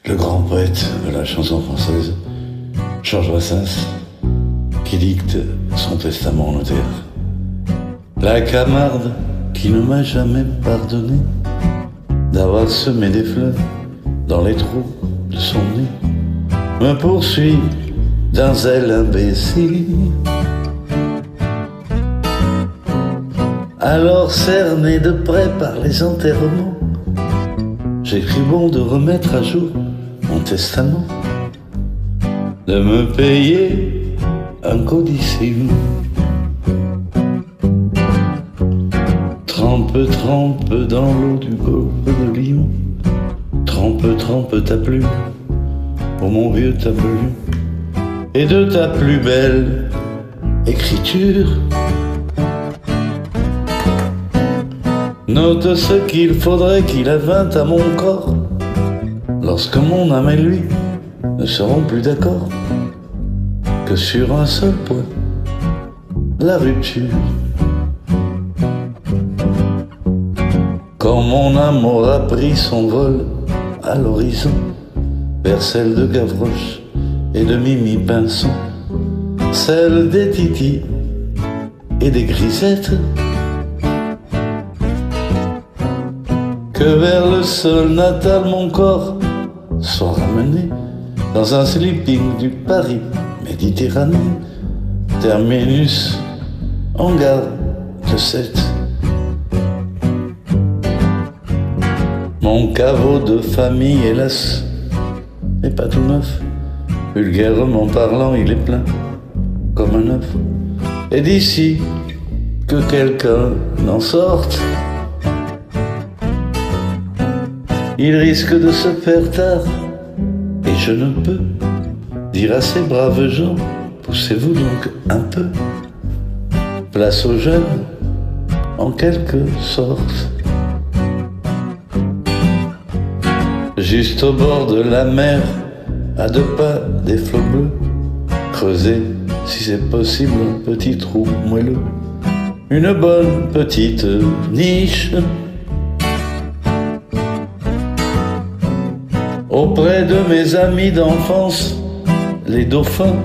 le grand poète de la chanson française, Georges Brassens, qui dicte son testament au notaire. La Camarde qui ne m'a jamais pardonné d'avoir semé des fleurs dans les trous de son nez me poursuit d'un zèle imbécile. Alors cerné de près par les enterrements, j'ai cru bon de remettre à jour mon testament, de me payer un codicille. Trempe, trempe dans l'eau du golfe de Lyon, trempe, trempe ta plume pour mon vieux tableau, et de ta plus belle écriture note ce qu'il faudrait qu'il avînt à mon corps lorsque mon âme et lui ne seront plus d'accord que sur un seul point, la rupture. Quand mon âme aura pris son vol à l'horizon vers celle de Gavroche et de Mimi Pinson, celle des Titi et des Grisettes, que vers le sol natal mon corps soit ramené dans un sleeping du Paris Méditerranée, terminus en gare de 7. Mon caveau de famille, hélas, n'est pas tout neuf. Vulgairement parlant, il est plein comme un œuf. Et d'ici que quelqu'un n'en sorte, il risque de se faire tard. Et je ne peux dire à ces braves gens, poussez-vous donc un peu. Place aux jeunes, en quelque sorte. Juste au bord de la mer, à 2 pas des flots bleus, creusez, si c'est possible, un petit trou moelleux, une bonne petite niche. Auprès de mes amis d'enfance, les dauphins,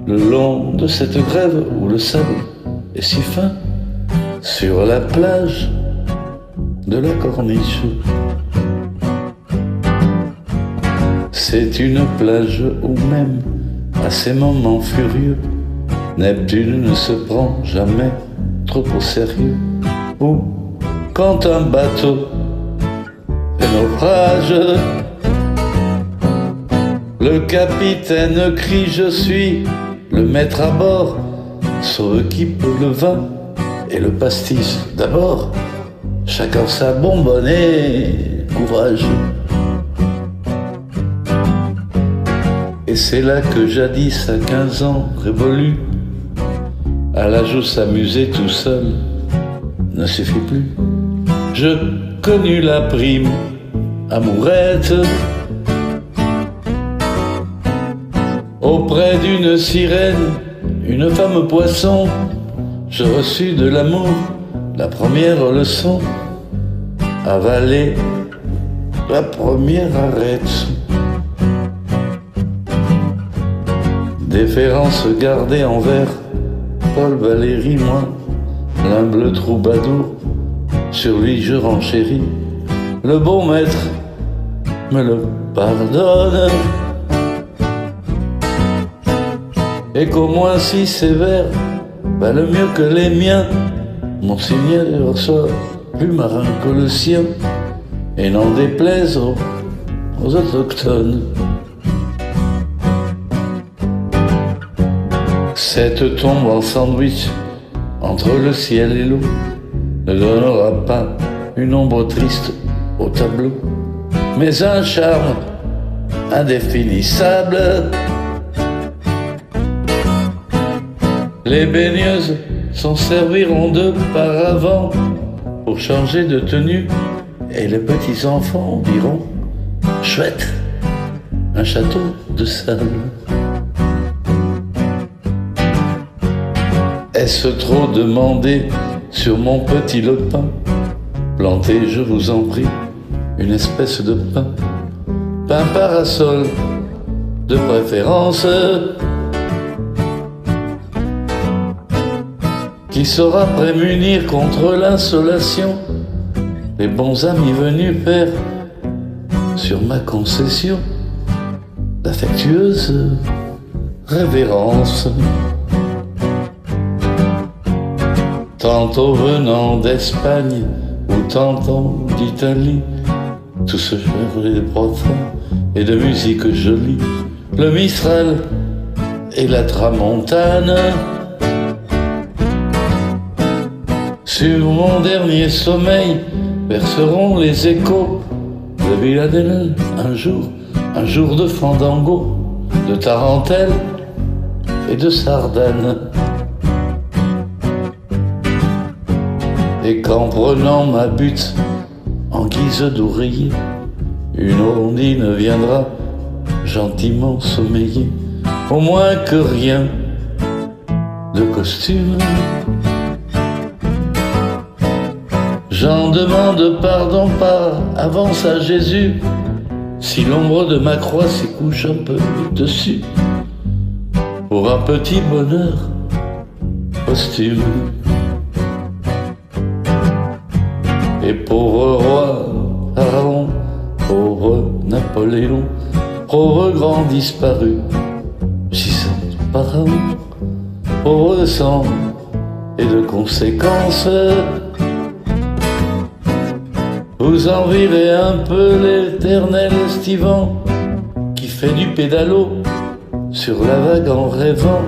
le long de cette grève où le sable est si fin, sur la plage de la Corniche. C'est une plage où même, à ces moments furieux, Neptune ne se prend jamais trop au sérieux. Où, quand un bateau fait naufrage, le capitaine crie « Je suis le maître à bord », sauve qui peut le vin et le pastis d'abord. Chacun sa bonbonne et courage. Et c'est là que jadis, à 15 ans révolu, à l'âge où s'amuser tout seul ne suffit plus, je connus la prime amourette auprès d'une sirène, une femme poisson. Je reçus de l'amour la première leçon, avaler la première arête. Déférence gardée envers Paul Valéry, moi, l'humble troubadour, sur lui je renchéris. Le bon maître me le pardonne, et qu'au moins si sévère valent mieux que les miens. Mon signal soit plus marin que le sien, et n'en déplaise aux autochtones. Cette tombe en sandwich entre le ciel et l'eau ne donnera pas une ombre triste au tableau, mais un charme indéfinissable. Les baigneuses s'en serviront de paravent pour changer de tenue, et les petits enfants diront « Chouette, un château de sable ». Est-ce trop demandé sur mon petit lopin? Plantez, je vous en prie, une espèce de pain un parasol de préférence qui saura prémunir contre l'insolation les bons amis venus faire sur ma concession d'affectueuse révérence. Tantôt venant d'Espagne ou tantôt d'Italie, tout ce chevret profond et de musique jolie, le Mistral et la Tramontane. Sur mon dernier sommeil verseront les échos de Villadelle, un jour de fandango, de tarentelle et de sardane. Et qu'en prenant ma butte en guise d'oreiller, une ondine viendra gentiment sommeiller, au moins que rien de costume. J'en demande pardon par avance à Jésus, si l'ombre de ma croix s'y couche un peu dessus, pour un petit bonheur posthume. Et pauvre roi, pharaon, pauvre Napoléon, pauvre grand disparu, 600 pharaons, pauvre sang et de conséquences, vous envierez un peu l'éternel estivant qui fait du pédalo sur la vague en rêvant,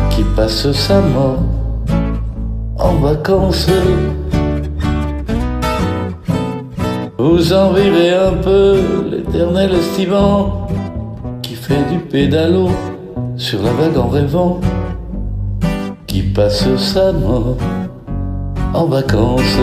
qui passe sa mort en vacances. Vous envierez un peu l'éternel estivant qui fait du pédalo sur la vague en rêvant, qui passe sa mort en vacances.